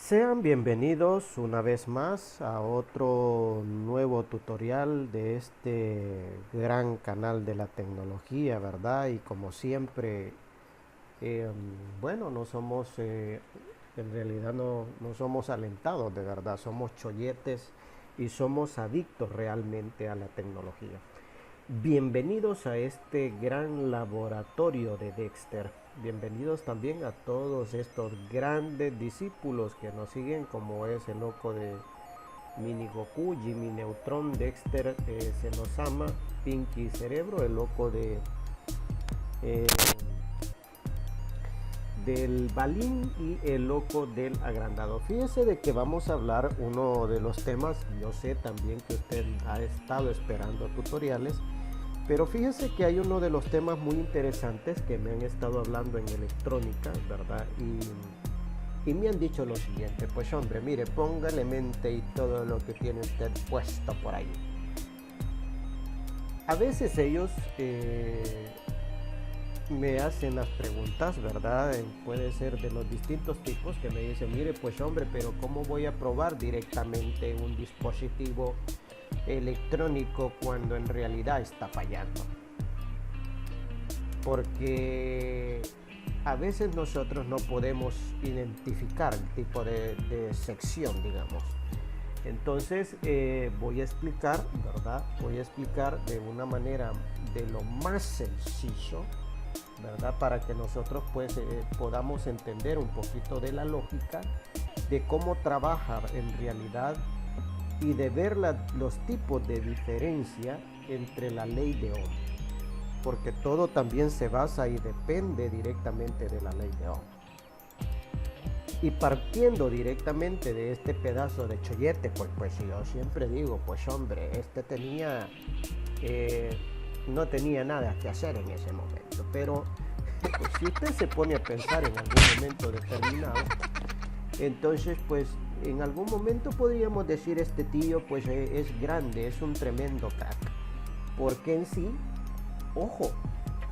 Sean bienvenidos una vez más a otro nuevo tutorial de este gran canal de la tecnología, ¿verdad? Y como siempre, eh, bueno, no somos, en realidad no somos alentados, de verdad, somos cholletes y somos adictos realmente a la tecnología. Bienvenidos a este gran laboratorio de Dexter. Bienvenidos también a todos estos grandes discípulos que nos siguen, como es el loco de Mini Goku, Jimmy Neutron, Dexter, Senosama, Pinky Cerebro, el loco de eh, del Balín y el loco del agrandado. Fíjese de que vamos a hablar uno de los temas. Yo sé también que usted ha estado esperando tutoriales, pero fíjese que hay uno de los temas muy interesantes que me han estado hablando en electrónica, ¿verdad? Y me han dicho lo siguiente: pues hombre, mire, póngale mente y todo lo que tiene usted puesto por ahí. A veces ellos me hacen las preguntas, ¿verdad? Puede ser de los distintos tipos, que me dicen, mire, pues hombre, pero ¿cómo voy a probar directamente un dispositivo electrónico cuando en realidad está fallando? Porque a veces nosotros no podemos identificar el tipo de sección, digamos. Entonces voy a explicar, ¿verdad? Voy a explicar de una manera de lo más sencillo, ¿verdad? Para que nosotros pues podamos entender un poquito de la lógica de cómo trabaja en realidad y de ver los tipos de diferencia entre la ley de Ohm, porque todo también se basa y depende directamente de la ley de Ohm. Y partiendo directamente de este pedazo de chollete, pues yo siempre digo, pues hombre, no tenía nada que hacer en ese momento. Pero pues, si usted se pone a pensar en algún momento determinado, entonces pues en algún momento podríamos decir, este tío pues es grande, es un tremendo crack. Porque en sí, ojo,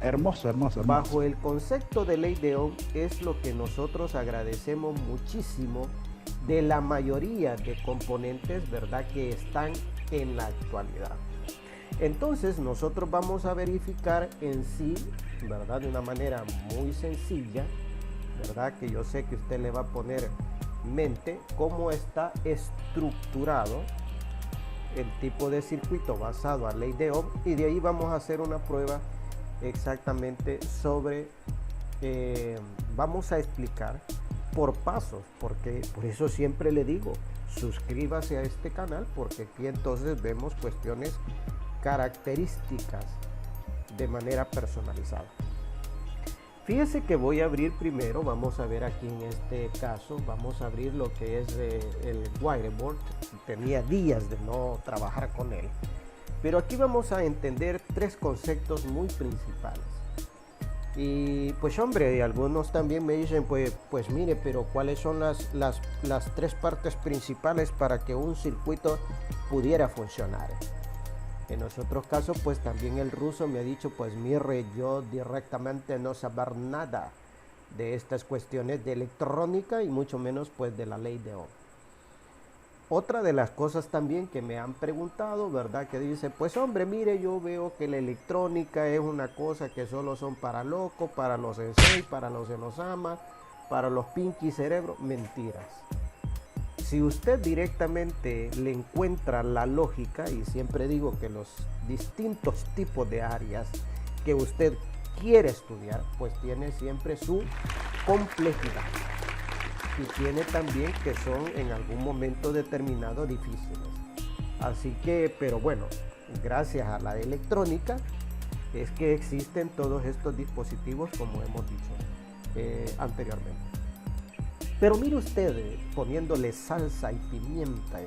Hermoso, hermoso, hermoso. bajo el concepto de ley de Ohm es lo que nosotros agradecemos muchísimo de la mayoría de componentes, ¿verdad?, que están en la actualidad. Entonces nosotros vamos a verificar en sí, ¿verdad?, de una manera muy sencilla, ¿verdad?, que yo sé que usted le va a poner mente, cómo está estructurado el tipo de circuito basado a ley de Ohm, y de ahí vamos a hacer una prueba exactamente sobre, vamos a explicar por pasos, porque por eso siempre le digo, suscríbase a este canal, porque aquí entonces vemos cuestiones características de manera personalizada. Fíjese que voy a abrir primero, vamos a ver aquí en este caso, vamos a abrir lo que es el whiteboard. Tenía días de no trabajar con él, pero aquí vamos a entender tres conceptos muy principales. Y pues hombre, algunos también me dicen, pues mire, pero ¿cuáles son las tres partes principales para que un circuito pudiera funcionar? En los otros casos, pues también el ruso me ha dicho, pues mire, yo directamente no saber nada de estas cuestiones de electrónica y mucho menos pues de la ley de Ohm. Otra de las cosas también que me han preguntado, ¿verdad?, que dice, pues hombre, mire, yo veo que la electrónica es una cosa que solo son para locos, para los sensei, para los Senosama, para los Pinky Cerebro. Mentiras. Si usted directamente le encuentra la lógica, y siempre digo que los distintos tipos de áreas que usted quiere estudiar, pues tiene siempre su complejidad. Y tiene también que son en algún momento determinado difíciles. Así que, pero bueno, gracias a la electrónica es que existen todos estos dispositivos, como hemos dicho anteriormente. Pero mire usted, poniéndole salsa y pimienta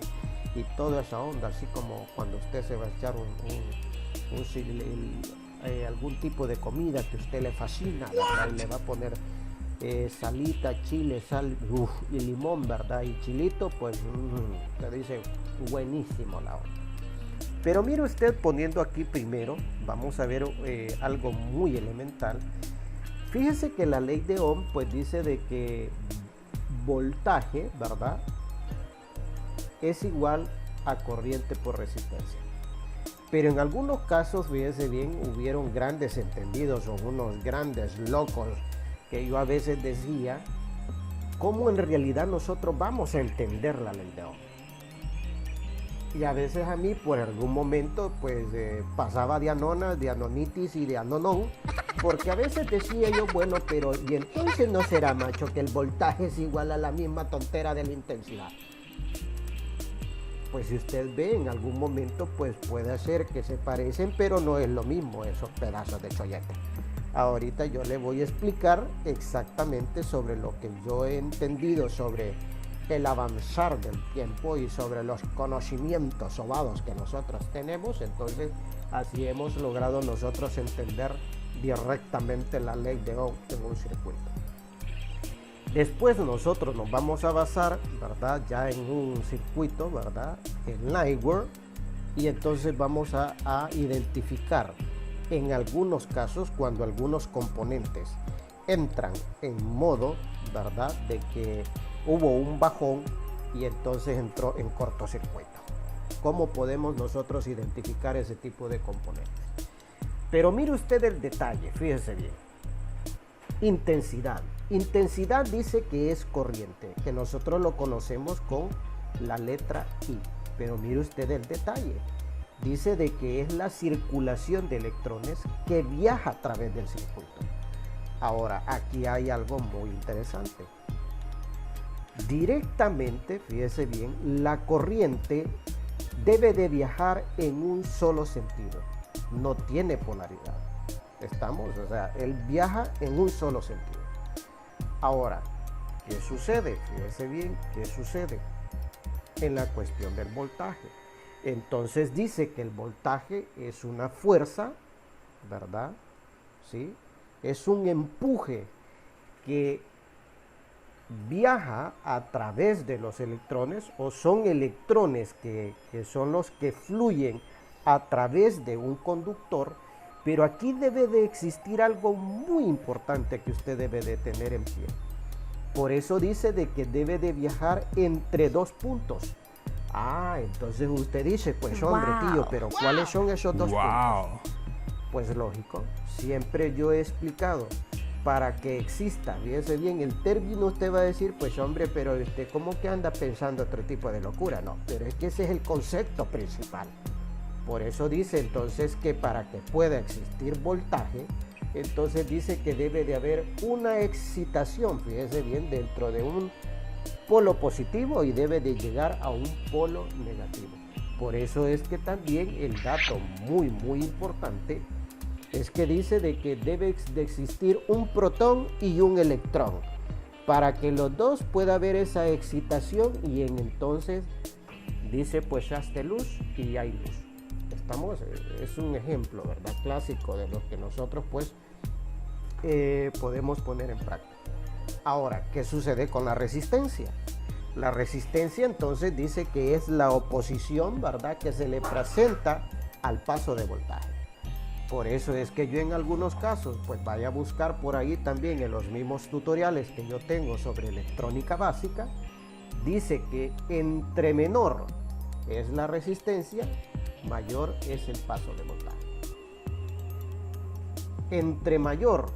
y toda esa onda, así como cuando usted se va a echar algún tipo de comida que a usted le fascina, ¿verdad?, y le va a poner salita, chile, sal y limón, ¿verdad?, y chilito, pues te dice buenísimo la onda. Pero mire usted, poniendo aquí primero, vamos a ver algo muy elemental. Fíjese que la ley de Ohm pues dice de que voltaje, ¿verdad?, es igual a corriente por resistencia. Pero en algunos casos, fíjense bien, hubieron grandes entendidos o unos grandes locos que yo a veces decía, ¿cómo en realidad nosotros vamos a entender la ley de Ohm? Y a veces a mí por algún momento pues pasaba de anonas, de anonitis y de anonón, porque a veces decía yo, bueno, pero ¿y entonces no será, macho, que el voltaje es igual a la misma tontera de la intensidad? Pues si usted ve en algún momento pues puede ser que se parecen, pero no es lo mismo esos pedazos de chollete. Ahorita yo le voy a explicar exactamente sobre lo que yo he entendido sobre el avanzar del tiempo y sobre los conocimientos sobados que nosotros tenemos. Entonces así hemos logrado nosotros entender directamente la ley de Ohm en un circuito. Después nosotros nos vamos a basar, ¿verdad?, ya en un circuito, ¿verdad?, en Lightware, y entonces vamos a identificar en algunos casos cuando algunos componentes entran en modo, ¿verdad?, de que hubo un bajón y entonces entró en cortocircuito. ¿Cómo podemos nosotros identificar ese tipo de componentes? Pero mire usted el detalle, fíjese bien. Intensidad. Intensidad dice que es corriente, que nosotros lo conocemos con la letra I. Pero mire usted el detalle. Dice de que es la circulación de electrones que viaja a través del circuito. Ahora, aquí hay algo muy interesante. Directamente, fíjese bien, la corriente debe de viajar en un solo sentido. No tiene polaridad. ¿Estamos? O sea, él viaja en un solo sentido. Ahora, ¿qué sucede? Fíjese bien, ¿qué sucede en la cuestión del voltaje? Entonces dice que el voltaje es una fuerza, ¿verdad? ¿Sí? Es un empuje que viaja a través de los electrones, o son electrones que son los que fluyen a través de un conductor. Pero aquí debe de existir algo muy importante que usted debe de tener en pie. Por eso dice de que debe de viajar entre dos puntos. Ah, entonces usted dice, pues hombre, tío, pero ¿cuáles son esos dos puntos? Pues lógico, siempre yo he explicado, para que exista, fíjese bien, el término usted va a decir, pues hombre, pero ¿cómo que anda pensando otro tipo de locura? No, pero es que ese es el concepto principal. Por eso dice entonces que para que pueda existir voltaje, entonces dice que debe de haber una excitación, fíjese bien, dentro de un polo positivo y debe de llegar a un polo negativo. Por eso es que también el dato muy importante es que dice de que debe de existir un protón y un electrón. Para que los dos pueda haber esa excitación y entonces dice pues hazte luz y hay luz. Es un ejemplo, ¿verdad?, clásico de lo que nosotros pues podemos poner en práctica. Ahora, ¿qué sucede con la resistencia? La resistencia entonces dice que es la oposición, ¿verdad?, que se le presenta al paso de voltaje. Por eso es que yo en algunos casos pues vaya a buscar por ahí también en los mismos tutoriales que yo tengo sobre electrónica básica, dice que entre menor es la resistencia, mayor es el paso de voltaje. Entre mayor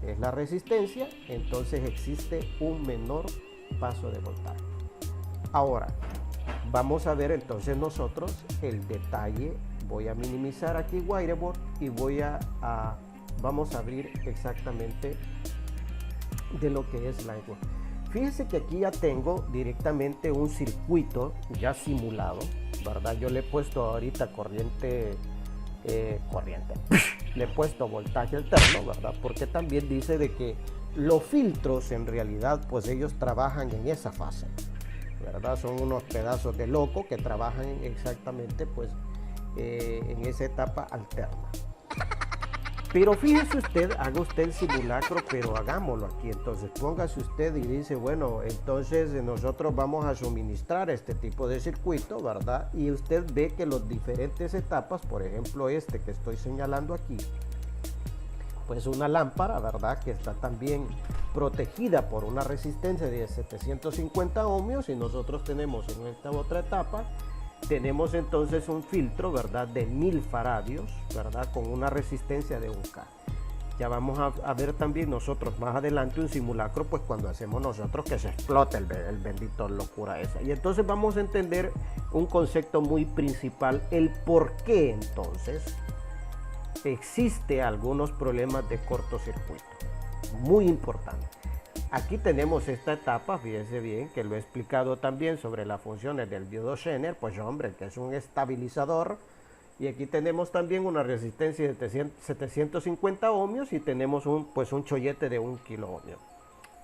es la resistencia, entonces existe un menor paso de voltaje. Ahora, vamos a ver entonces nosotros el detalle. Voy a minimizar aquí Wireboard y vamos a abrir exactamente de lo que es Lightware. Fíjese que aquí ya tengo directamente un circuito ya simulado, ¿verdad? Yo le he puesto ahorita corriente, le he puesto voltaje alterno, ¿verdad? Porque también dice de que los filtros en realidad pues ellos trabajan en esa fase, ¿verdad? Son unos pedazos de loco que trabajan exactamente pues en esa etapa alterna. Pero fíjese usted, haga usted el simulacro, pero hagámoslo aquí. Entonces póngase usted y dice, bueno, entonces nosotros vamos a suministrar este tipo de circuito, ¿verdad? Y usted ve que las diferentes etapas, por ejemplo que estoy señalando aquí, pues una lámpara, ¿verdad? Que está también protegida por una resistencia de 750 ohmios, y nosotros tenemos en esta otra etapa, tenemos entonces un filtro, ¿verdad? De 1000 faradios, ¿verdad? Con una resistencia de 1K. Ya vamos a ver también nosotros más adelante un simulacro, pues cuando hacemos nosotros que se explote el bendito locura esa. Y entonces vamos a entender un concepto muy principal, el por qué entonces existe algunos problemas de cortocircuito. Muy importante. Aquí tenemos esta etapa, fíjense bien, que lo he explicado también sobre las funciones del diodo Zener, pues hombre, que es un estabilizador. Y aquí tenemos también una resistencia de 750 ohmios y tenemos un chollete de 1 kilo ohmio.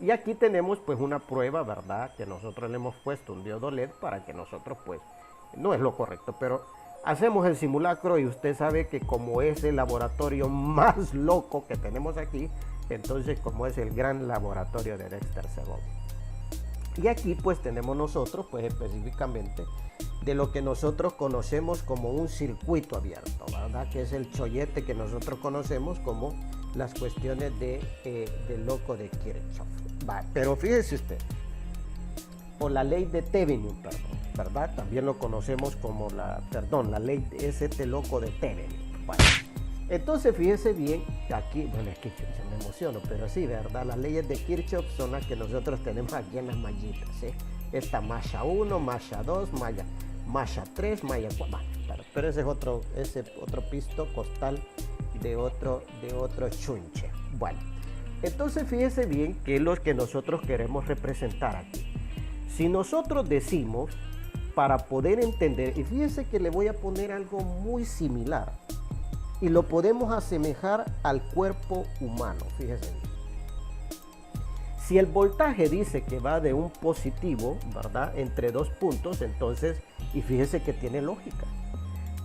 Y aquí tenemos pues una prueba, ¿verdad? Que nosotros le hemos puesto un diodo LED para que nosotros pues, no es lo correcto, pero hacemos el simulacro y usted sabe que como es el laboratorio más loco que tenemos aquí, entonces como es el gran laboratorio de Dexter Segovia. Y aquí pues tenemos nosotros pues específicamente de lo que nosotros conocemos como un circuito abierto, ¿verdad? Que es el chollete que nosotros conocemos como las cuestiones del loco de Kirchhoff. Va, pero fíjese usted, o la ley de Thevenin, ¿verdad? También lo conocemos como la ley de este loco de Thevenin. Bueno, entonces fíjese bien, aquí, bueno, es que se me emociono, pero sí, ¿verdad? Las leyes de Kirchhoff son las que nosotros tenemos aquí en las mallitas, ¿sí? Esta malla 1, malla 2, malla 3, malla 4, pero ese es otro pisto costal de otro chunche. Bueno, entonces fíjese bien que es lo que nosotros queremos representar aquí. Si nosotros decimos, para poder entender, y fíjese que le voy a poner algo muy similar, y lo podemos asemejar al cuerpo humano, fíjese bien. Si el voltaje dice que va de un positivo, ¿verdad?, entre 2 puntos, entonces, y fíjese que tiene lógica.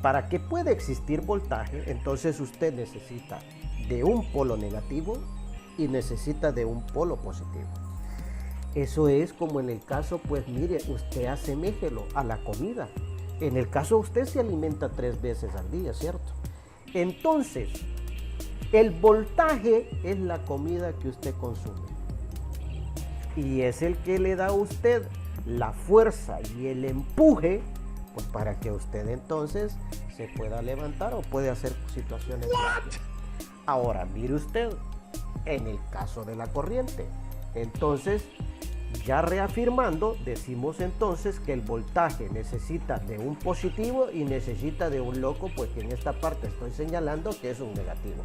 Para que pueda existir voltaje, entonces usted necesita de un polo negativo y necesita de un polo positivo. Eso es como en el caso, pues mire, usted aseméjelo a la comida. En el caso usted se alimenta 3 veces al día, ¿cierto? Entonces, el voltaje es la comida que usted consume. Y es el que le da a usted la fuerza y el empuje, pues para que usted entonces se pueda levantar o puede hacer situaciones diarias. Ahora, mire usted, en el caso de la corriente, entonces, ya reafirmando, decimos entonces que el voltaje necesita de un positivo y necesita de un loco, pues que en esta parte estoy señalando que es un negativo,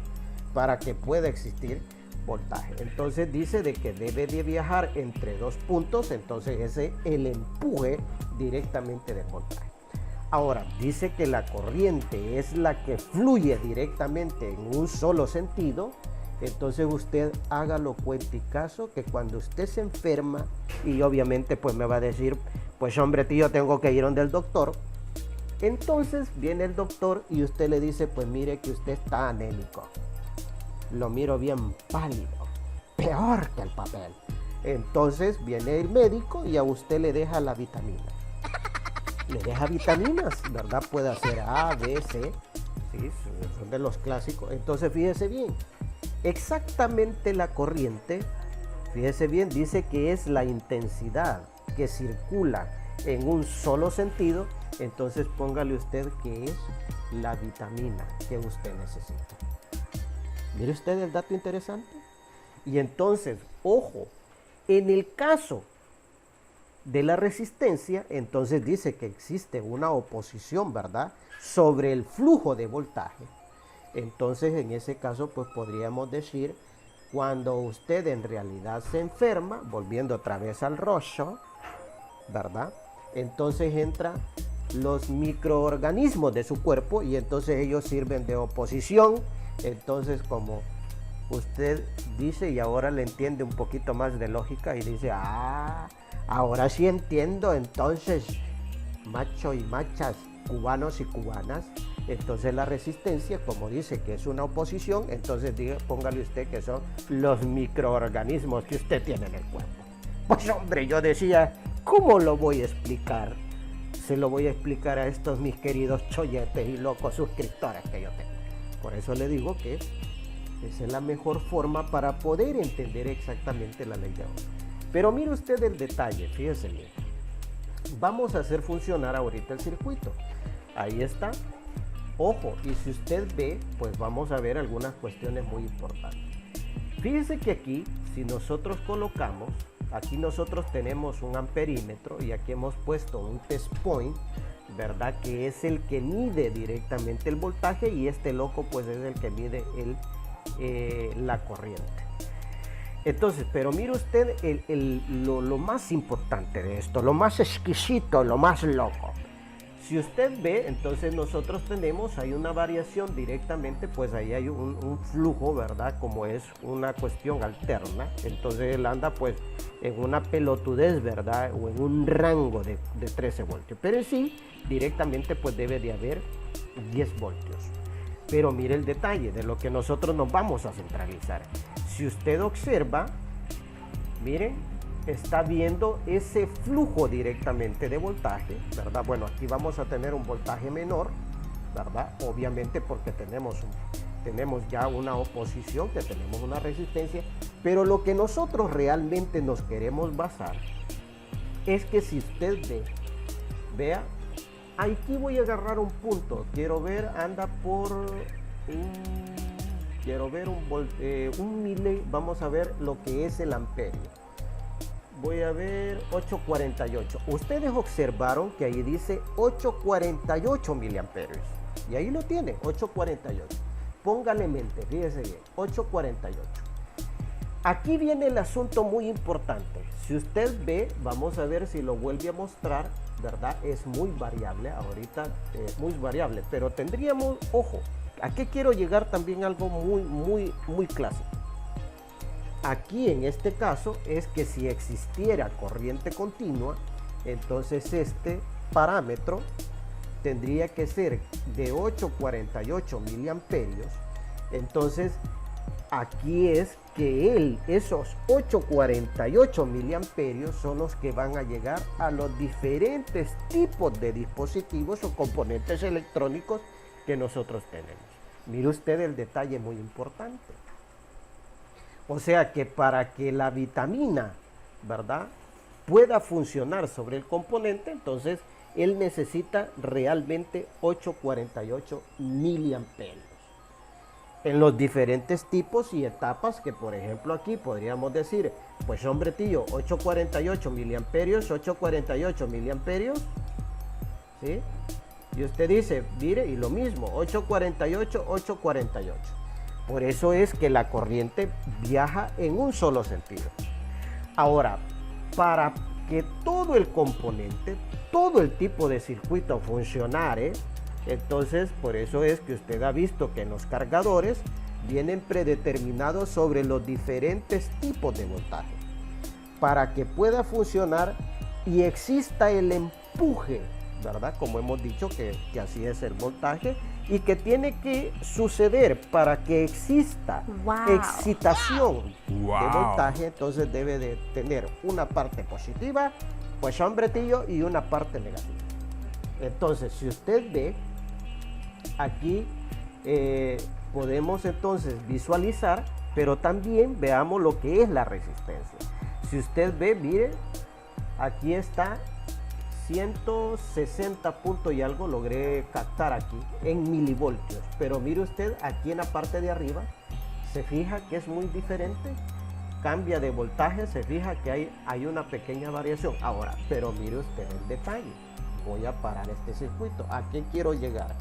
para que pueda existir voltaje. Entonces dice de que debe de viajar entre 2 puntos, entonces ese es el empuje directamente del voltaje. Ahora, dice que la corriente es la que fluye directamente en un solo sentido. Entonces usted hágalo cuenta y caso que cuando usted se enferma, y obviamente pues me va a decir, pues hombre tío, tengo que ir donde el doctor. Entonces viene el doctor y usted le dice, pues mire que usted está anémico. Lo miro bien pálido, peor que el papel. Entonces viene el médico y a usted le deja la vitamina. Le deja vitaminas, ¿verdad? Puede hacer A, B, C. Sí, son de los clásicos. Entonces fíjese bien. Exactamente la corriente, fíjese bien, dice que es la intensidad que circula en un solo sentido, entonces póngale usted que es la vitamina que usted necesita. Mire usted el dato interesante. Y entonces, ojo, en el caso de la resistencia, entonces dice que existe una oposición, ¿verdad?, sobre el flujo de voltaje. Entonces, en ese caso, pues podríamos decir, cuando usted en realidad se enferma, volviendo otra vez al rollo, ¿verdad? Entonces entran los microorganismos de su cuerpo y entonces ellos sirven de oposición. Entonces, como usted dice y ahora le entiende un poquito más de lógica y dice, ahora sí entiendo, entonces, macho y machas, cubanos y cubanas, entonces la resistencia, como dice que es una oposición, entonces póngale usted que son los microorganismos que usted tiene en el cuerpo. Pues hombre, yo decía, ¿cómo lo voy a explicar? Se lo voy a explicar a estos mis queridos cholletes y locos suscriptores que yo tengo. Por eso le digo que Esa es la mejor forma para poder entender exactamente la ley de Ohm. Pero mire usted el detalle, fíjese bien. Vamos a hacer funcionar ahorita el circuito. Ahí está. Ojo, y si usted ve, pues vamos a ver algunas cuestiones muy importantes. Fíjese que aquí, si nosotros colocamos, aquí nosotros tenemos un amperímetro y aquí hemos puesto un test point, ¿verdad? Que es el que mide directamente el voltaje y este loco pues es el que mide la corriente. Entonces, pero mire usted lo más importante de esto, lo más exquisito, lo más loco. Si usted ve, entonces nosotros tenemos, hay una variación directamente, pues ahí hay un flujo, ¿verdad? Como es una cuestión alterna, entonces él anda pues en una pelotudez, ¿verdad? O en un rango de 13 voltios, pero en sí, directamente pues debe de haber 10 voltios. Pero mire el detalle de lo que nosotros nos vamos a centralizar. Si usted observa, miren, está viendo ese flujo directamente de voltaje, ¿verdad? Bueno, aquí vamos a tener un voltaje menor, ¿verdad? Obviamente porque tenemos ya una oposición, que tenemos una resistencia, pero lo que nosotros realmente nos queremos basar es que si usted vea, aquí voy a agarrar un punto, quiero ver, anda por un mile, vamos a ver lo que es el amperio. Voy a ver 848. Ustedes observaron que ahí dice 848 miliamperios. Y ahí lo tiene, 848. Póngale mente, fíjese bien, 848. Aquí viene el asunto muy importante. Si usted ve, vamos a ver si lo vuelve a mostrar, ¿verdad? Es muy variable, ahorita es muy variable, pero tendríamos, ojo, ¿a qué quiero llegar? También algo muy clásico. Aquí en este caso es que si existiera corriente continua, entonces este parámetro tendría que ser de 848 miliamperios. Entonces aquí es que esos 848 miliamperios son los que van a llegar a los diferentes tipos de dispositivos o componentes electrónicos que nosotros tenemos. Mire usted el detalle muy importante. O sea que para que la vitamina, ¿verdad?, pueda funcionar sobre el componente, entonces él necesita realmente 848 miliamperios. En los diferentes tipos y etapas que, por ejemplo, aquí podríamos decir, pues hombre tío, 848 miliamperios, 848 miliamperios, ¿sí? Y usted dice, mire, y lo mismo, 848, 848. Por eso es que la corriente viaja en un solo sentido. Ahora, para que todo el componente, todo el tipo de circuito funcionare, entonces por eso es que usted ha visto que en los cargadores vienen predeterminados sobre los diferentes tipos de voltaje. Para que pueda funcionar y exista el empuje, ¿verdad? Como hemos dicho que así es el voltaje, y que tiene que suceder para que exista excitación de voltaje, entonces debe de tener una parte positiva, pues hombre tío, y una parte negativa. Entonces, si usted ve, aquí podemos entonces visualizar, pero también veamos lo que es la resistencia. Si usted ve, mire, aquí está 160 puntos y algo logré captar aquí en milivoltios, pero mire usted aquí en la parte de arriba, se fija que es muy diferente, cambia de voltaje, se fija que hay una pequeña variación. Ahora, pero mire usted el detalle, voy a parar este circuito. ¿A qué quiero llegar?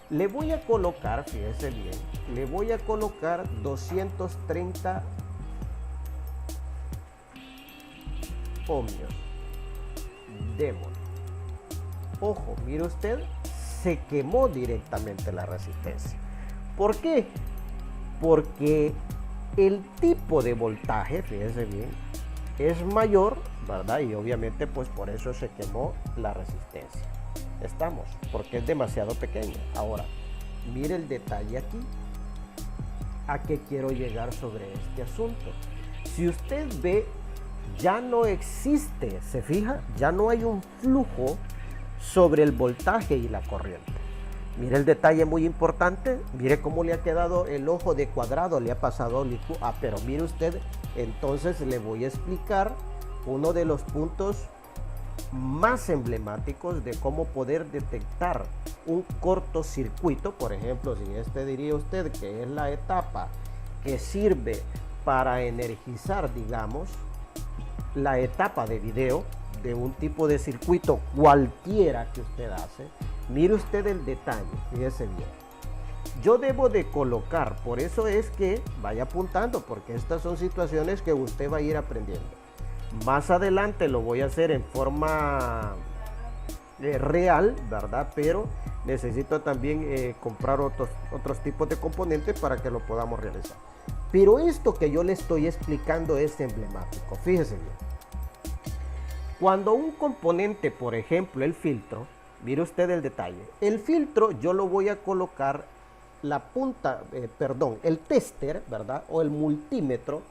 Le voy a colocar, fíjese bien, le voy a colocar 230 ohmios. Démosle. Ojo, mire usted, se quemó directamente la resistencia. ¿Por qué? Porque el tipo de voltaje, fíjese bien, es mayor, ¿verdad? Y obviamente pues por eso se quemó la resistencia. Estamos, porque es demasiado pequeña. Ahora, mire el detalle aquí. ¿A qué quiero llegar sobre este asunto? Si usted ve, ya no existe, se fija, ya no hay un flujo sobre el voltaje y la corriente. Mire el detalle muy importante, mire cómo le ha quedado el ojo de cuadrado, le ha pasado pero mire usted, entonces le voy a explicar uno de los puntos más emblemáticos de cómo poder detectar un cortocircuito. Por ejemplo, si diría usted que es la etapa que sirve para energizar, digamos, la etapa de video de un tipo de circuito cualquiera que usted hace, mire usted el detalle, fíjese bien. Yo debo de colocar, por eso es que vaya apuntando, porque estas son situaciones que usted va a ir aprendiendo. Más adelante lo voy a hacer en forma real, ¿verdad? Pero necesito también comprar otros tipos de componentes para que lo podamos realizar. Pero esto que yo le estoy explicando es emblemático, fíjese bien. Cuando un componente, por ejemplo el filtro, mire usted el detalle, el filtro yo lo voy a colocar la punta, el tester, ¿verdad? O el multímetro,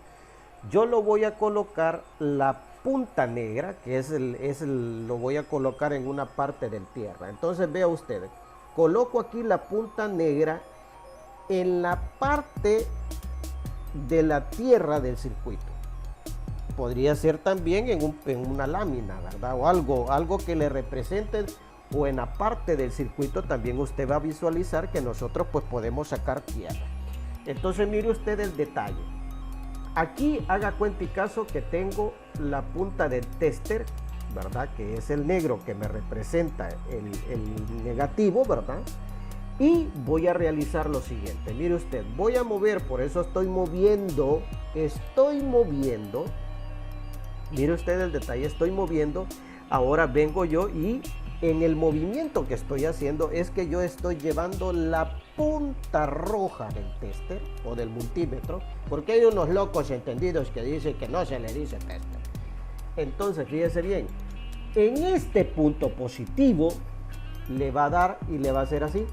yo lo voy a colocar la punta negra, que lo voy a colocar en una parte del tierra. Entonces vea usted, coloco aquí la punta negra en la parte de la tierra del circuito. Podría ser también en una lámina, ¿verdad? O algo que le represente, o en la parte del circuito también usted va a visualizar que nosotros pues podemos sacar tierra. Entonces mire usted el detalle. Aquí haga cuenta y caso que tengo la punta del tester, ¿verdad? Que es el negro que me representa el negativo, ¿verdad? Y voy a realizar lo siguiente. Mire usted, voy a mover, por eso estoy moviendo. Mire usted el detalle, estoy moviendo. Ahora vengo yo y en el movimiento que estoy haciendo es que yo estoy llevando la punta roja del tester o del multímetro, porque hay unos locos entendidos que dicen que no se le dice tester. Entonces fíjese bien, en este punto positivo le va a dar y le va a hacer así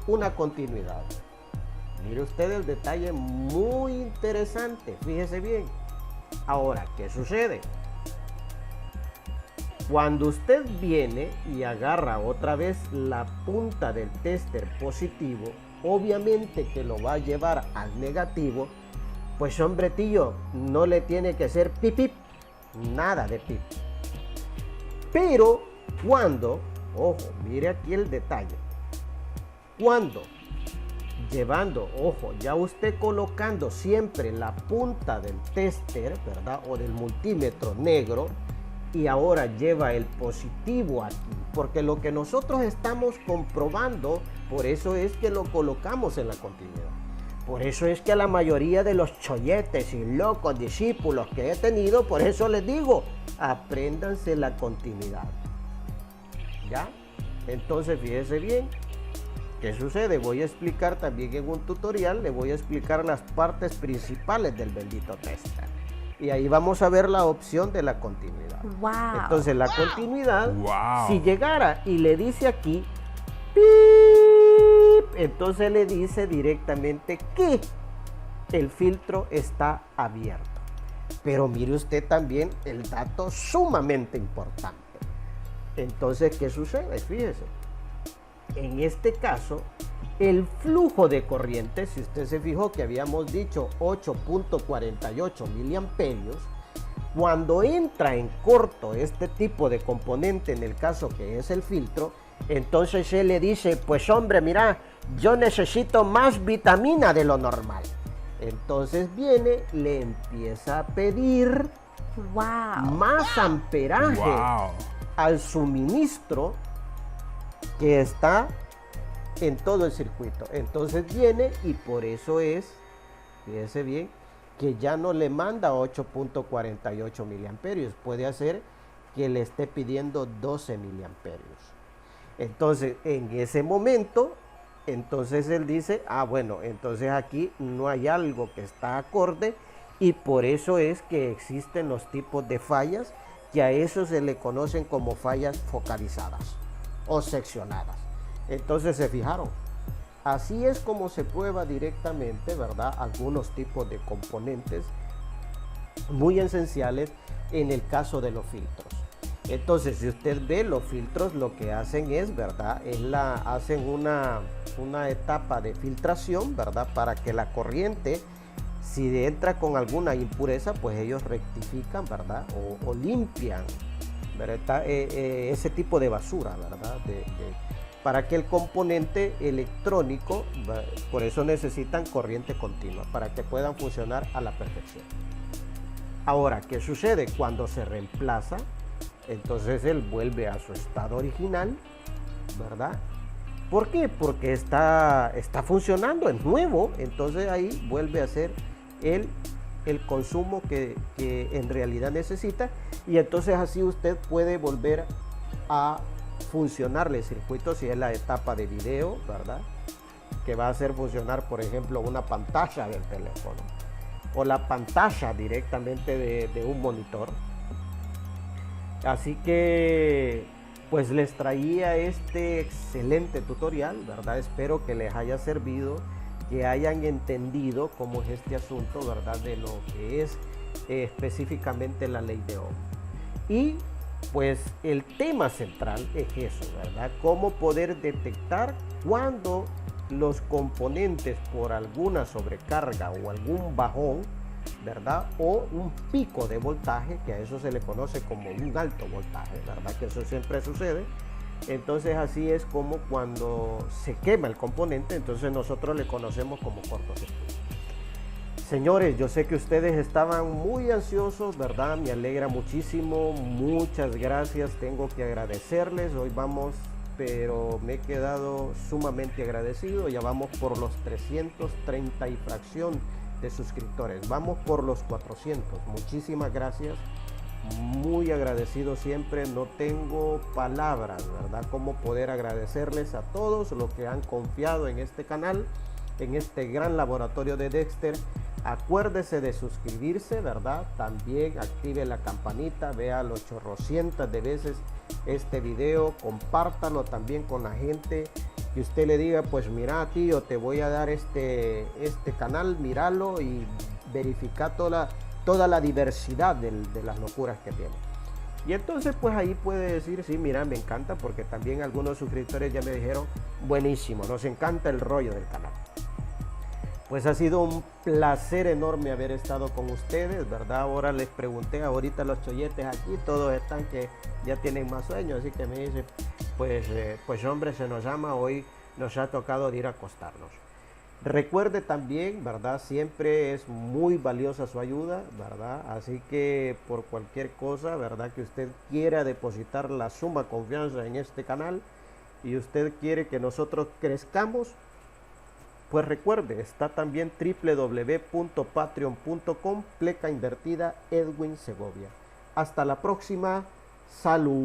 una continuidad. Mire usted el detalle muy interesante, fíjese bien. Ahora, ¿qué sucede? Cuando usted viene y agarra otra vez la punta del tester positivo, obviamente que lo va a llevar al negativo, pues hombre tío, no le tiene que ser pip pip, nada de pip. Pero cuando, ojo, mire aquí el detalle, cuando llevando, ojo, ya usted colocando siempre la punta del tester, ¿verdad? O del multímetro negro, y ahora lleva el positivo aquí, porque lo que nosotros estamos comprobando, por eso es que lo colocamos en la continuidad. Por eso es que a la mayoría de los cholletes y locos discípulos que he tenido, por eso les digo, apréndanse la continuidad. ¿Ya? Entonces fíjese bien. ¿Qué sucede? Voy a explicar también en un tutorial, le voy a explicar las partes principales del bendito tester. Y ahí vamos a ver la opción de la continuidad. Wow. Entonces la continuidad, si llegara y le dice aquí, ¡pip!, entonces le dice directamente que el filtro está abierto. Pero mire usted también el dato sumamente importante. Entonces, ¿qué sucede? Fíjese. En este caso, el flujo de corriente, si usted se fijó que habíamos dicho 8.48 miliamperios, cuando entra en corto este tipo de componente, en el caso que es el filtro, entonces él le dice, pues hombre, mira, yo necesito más vitamina de lo normal. Entonces viene, le empieza a pedir más amperaje al suministro que está en todo el circuito. Entonces viene y por eso es, fíjese bien, que ya no le manda 8.48 miliamperios. Puede hacer que le esté pidiendo 12 miliamperios. Entonces, en ese momento, entonces él dice, bueno, entonces aquí no hay algo que está acorde, y por eso es que existen los tipos de fallas, que a eso se le conocen como fallas focalizadas o seccionadas. Entonces se fijaron, así es como se prueba directamente, ¿verdad?, algunos tipos de componentes muy esenciales en el caso de los filtros. Entonces, si usted ve los filtros, lo que hacen es, ¿verdad? Hacen una etapa de filtración, ¿verdad? Para que la corriente, si entra con alguna impureza, pues ellos rectifican, ¿verdad? O limpian, ¿verdad? Ese tipo de basura, ¿verdad? Para que el componente electrónico, por eso necesitan corriente continua, para que puedan funcionar a la perfección. Ahora, ¿qué sucede? Cuando se reemplaza, entonces él vuelve a su estado original, ¿verdad? ¿Por qué? Porque está funcionando, es nuevo, entonces ahí vuelve a ser el consumo que en realidad necesita, y entonces así usted puede volver a funcionarle el circuito si es la etapa de video, ¿verdad? Que va a hacer funcionar, por ejemplo, una pantalla del teléfono o la pantalla directamente de un monitor. Así que pues les traía este excelente tutorial, ¿verdad? Espero que les haya servido, que hayan entendido cómo es este asunto, ¿verdad? De lo que es específicamente la ley de Ohm. Y pues el tema central es eso, ¿verdad? Cómo poder detectar cuando los componentes por alguna sobrecarga o algún bajón, ¿verdad? O un pico de voltaje, que a eso se le conoce como un alto voltaje, ¿verdad? Que eso siempre sucede. Entonces así es como cuando se quema el componente, entonces nosotros le conocemos como cortocircuito. Señores, yo sé que ustedes estaban muy ansiosos, ¿verdad? Me alegra muchísimo, muchas gracias, tengo que agradecerles. Hoy vamos, pero me he quedado sumamente agradecido, ya vamos por los 330 y fracción de suscriptores, vamos por los 400, muchísimas gracias, muy agradecido siempre, no tengo palabras, ¿verdad? Cómo poder agradecerles a todos los que han confiado en este canal, en este gran laboratorio de Dexter. Acuérdese de suscribirse, ¿verdad? También active la campanita, vea los chorrocientas de veces este video, compártalo también con la gente que usted le diga, pues mira tío, te voy a dar este canal, míralo y verifica toda la diversidad de las locuras que tiene. Y entonces pues ahí puede decir, sí, mira, me encanta, porque también algunos suscriptores ya me dijeron, buenísimo, nos encanta el rollo del canal. Pues ha sido un placer enorme haber estado con ustedes, ¿verdad? Ahora les pregunté, ahorita los cholletes aquí, todos están que ya tienen más sueño, así que me dicen, pues hombre, se nos llama, hoy nos ha tocado de ir a acostarnos. Recuerde también, ¿verdad? Siempre es muy valiosa su ayuda, ¿verdad? Así que por cualquier cosa, ¿verdad? Que usted quiera depositar la suma confianza en este canal y usted quiere que nosotros crezcamos, pues recuerde, está también www.patreon.com /Edwin Segovia. Hasta la próxima. Salud.